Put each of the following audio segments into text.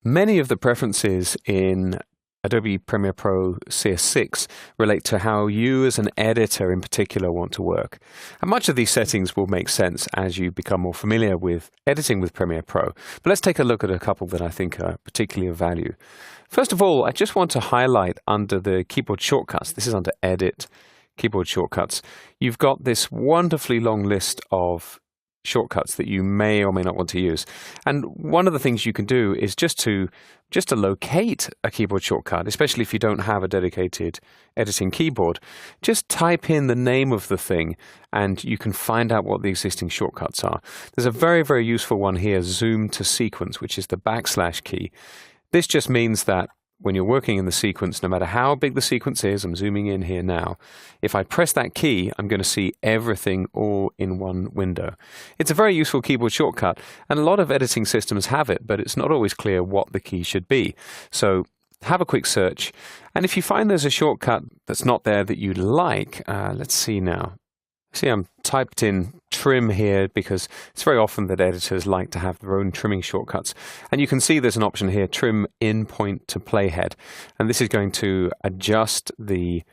Many of the preferences in Adobe Premiere Pro CS6 relate to how you as an editor in particular want to work. And much of these settings will make sense as you become more familiar with editing with Premiere Pro. But let's take a look at a couple that I think are particularly of value. First of all, I just want to highlight under the keyboard shortcuts, this is under Edit, Keyboard Shortcuts, you've got this wonderfully long list of shortcuts that you may or may not want to use. And one of the things you can do is just to locate a keyboard shortcut, especially if you don't have a dedicated editing keyboard. Just type in the name of the thing and you can find out what the existing shortcuts are. There's a very, very useful one here, Zoom to Sequence, which is the / key. This just means that when you're working in the sequence, no matter how big the sequence is, I'm zooming in here now, if I press that key, I'm going to see everything all in one window. It's a very useful keyboard shortcut, and a lot of editing systems have it, but it's not always clear what the key should be. So have a quick search, and if you find there's a shortcut that's not there that you'd like, let's see now. See, I'm typed in trim here because it's very often that editors like to have their own trimming shortcuts. And you can see there's an option here, trim in point to playhead. And this is going to adjust the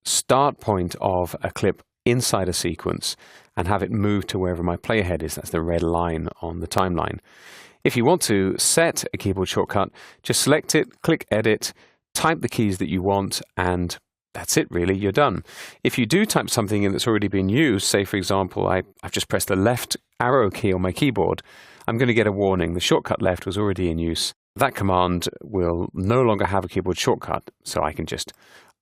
start point of a clip inside a sequence and have it move to wherever my playhead is. That's the red line on the timeline. If you want to set a keyboard shortcut, just select it, click Edit, type the keys that you want, and that's it really, you're done. If you do type something in that's already been used, say for example, I've just pressed the left arrow key on my keyboard, I'm going to get a warning. The shortcut left was already in use. That command will no longer have a keyboard shortcut, so I can just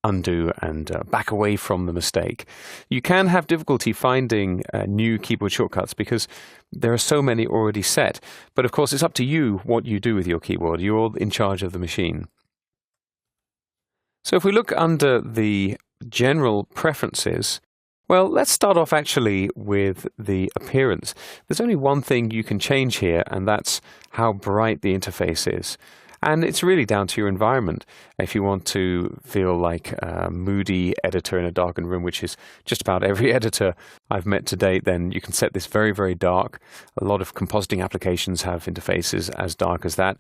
undo and back away from the mistake. You can have difficulty finding new keyboard shortcuts because there are so many already set. But of course, it's up to you what you do with your keyboard. You're in charge of the machine. So if we look under the general preferences, well, let's start off actually with the appearance. There's only one thing you can change here, and that's how bright the interface is. And it's really down to your environment. If you want to feel like a moody editor in a darkened room, which is just about every editor I've met to date, then you can set this very, very dark. A lot of compositing applications have interfaces as dark as that,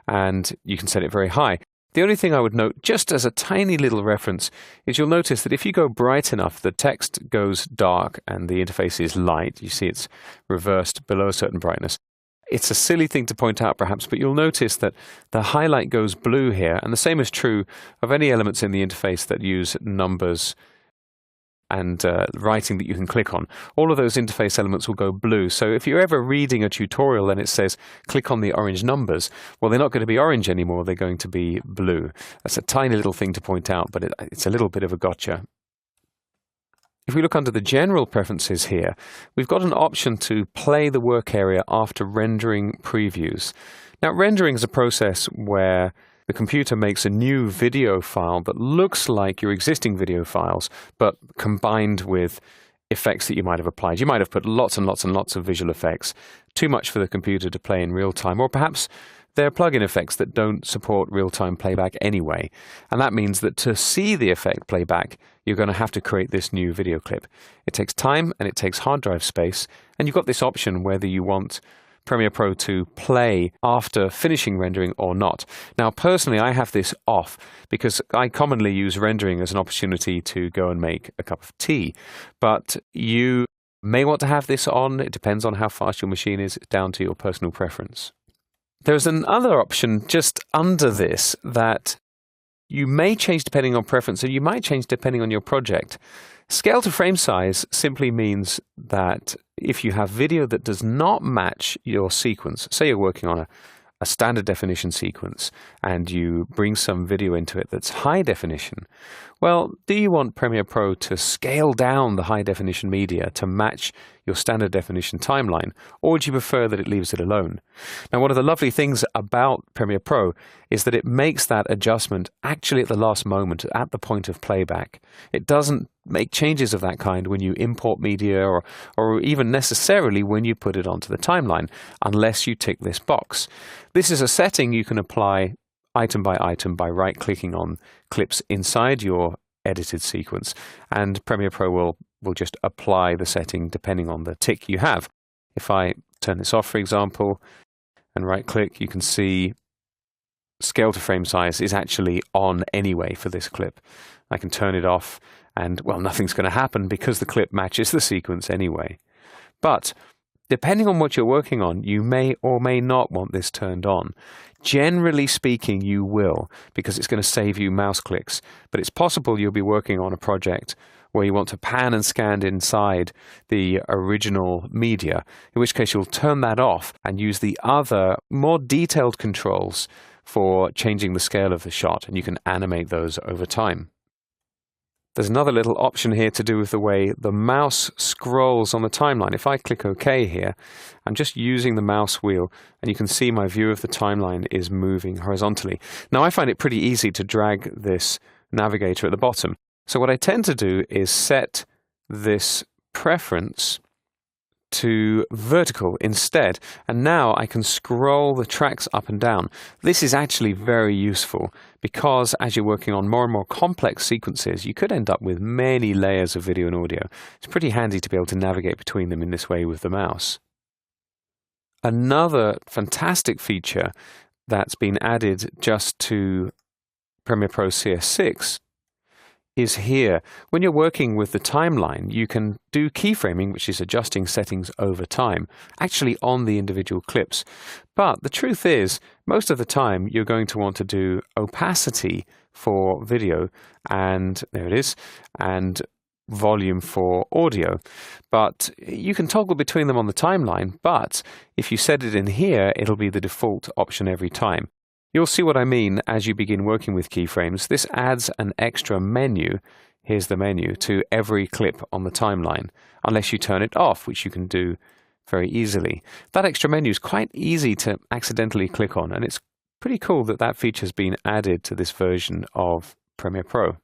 and you can set it very high. The only thing I would note, just as a tiny little reference, is you'll notice that if you go bright enough, the text goes dark and the interface is light. You see it's reversed below a certain brightness. It's a silly thing to point out perhaps, but you'll notice that the highlight goes blue here, and the same is true of any elements in the interface that use numbers and writing that you can click on. All of those interface elements will go blue. So if you're ever reading a tutorial and it says, click on the orange numbers, well, they're not going to be orange anymore. They're going to be blue. That's a tiny little thing to point out, but it's a little bit of a gotcha. If we look under the general preferences here, we've got an option to play the work area after rendering previews. Now, rendering is a process where the computer makes a new video file that looks like your existing video files, but combined with effects that you might have applied. You might have put lots and lots and lots of visual effects, too much for the computer to play in real time, or perhaps they're plug-in effects that don't support real-time playback anyway. And that means that to see the effect playback, you're going to have to create this new video clip. It takes time and it takes hard drive space, and you've got this option whether you want Premiere Pro to play after finishing rendering or not. Now, personally, I have this off because I commonly use rendering as an opportunity to go and make a cup of tea. But you may want to have this on. It depends on how fast your machine is. It's down to your personal preference. There's another option just under this that you may change depending on preference, and you might change depending on your project. Scale to frame size simply means that if you have video that does not match your sequence, say you're working on a standard definition sequence and you bring some video into it that's high definition, well, do you want Premiere Pro to scale down the high definition media to match your standard definition timeline, or would you prefer that it leaves it alone? Now, one of the lovely things about Premiere Pro is that it makes that adjustment actually at the last moment, at the point of playback. It doesn't make changes of that kind when you import media or even necessarily when you put it onto the timeline, unless you tick this box. This is a setting you can apply item by right-clicking on clips inside your edited sequence, and Premiere Pro will just apply the setting depending on the tick you have. If I turn this off, for example, and right-click, you can see scale to frame size is actually on anyway for this clip. I can turn it off and, well, nothing's going to happen because the clip matches the sequence anyway. But depending on what you're working on, you may or may not want this turned on. Generally speaking, you will, because it's going to save you mouse clicks. But it's possible you'll be working on a project where you want to pan and scan inside the original media, in which case you'll turn that off and use the other, more detailed controls for changing the scale of the shot, and you can animate those over time. There's another little option here to do with the way the mouse scrolls on the timeline. If I click OK here, I'm just using the mouse wheel, and you can see my view of the timeline is moving horizontally. Now, I find it pretty easy to drag this navigator at the bottom. So what I tend to do is set this preference to vertical instead, and now I can scroll the tracks up and down. This is actually very useful because as you're working on more and more complex sequences, you could end up with many layers of video and audio. It's pretty handy to be able to navigate between them in this way with the mouse. Another fantastic feature that's been added just to PremiereProCS6 is here. When you're working with the timeline, you can do keyframing, which is adjusting settings over time, actually on the individual clips. But the truth is, most of the time, you're going to want to do opacity for video, and there it is, and volume for audio. But you can toggle between them on the timeline, but if you set it in here, it'll be the default option every time. You'll see what I mean as you begin working with keyframes. This adds an extra menu, here's the menu, to every clip on the timeline, unless you turn it off, which you can do very easily. That extra menu is quite easy to accidentally click on, and it's pretty cool that that feature has been added to this version of Premiere Pro.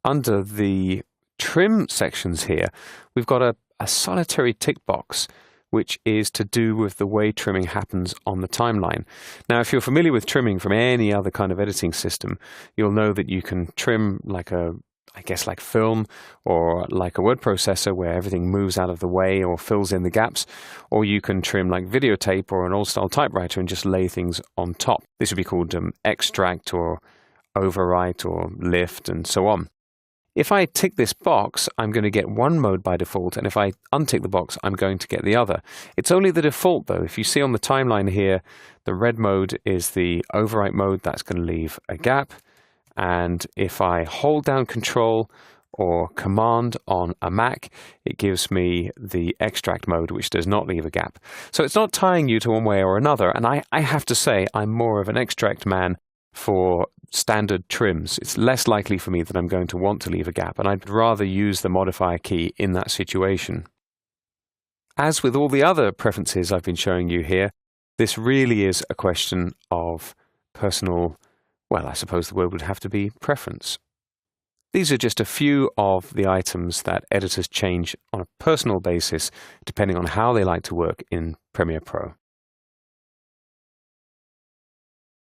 Under the trim sections here, we've got a solitary tick box, which is to do with the way trimming happens on the timeline. Now, if you're familiar with trimming from any other kind of editing system, you'll know that you can trim like like film, or like a word processor where everything moves out of the way or fills in the gaps, or you can trim like videotape or an old-style typewriter and just lay things on top. This would be called extract or overwrite or lift and so on. If I tick this box, I'm going to get one mode by default, and if I untick the box, I'm going to get the other. It's only the default, though. If you see on the timeline here, the red mode is the overwrite mode. That's going to leave a gap. And if I hold down Control or Command on a Mac, it gives me the extract mode, which does not leave a gap. So it's not tying you to one way or another, and I have to say I'm more of an extract man for standard trims. It's less likely for me that I'm going to want to leave a gap, and I'd rather use the modifier key in that situation. As with all the other preferences I've been showing you here, this really is a question of personal, well, I suppose the word would have to be preference. These are just a few of the items that editors change on a personal basis depending on how they like to work in Premiere Pro.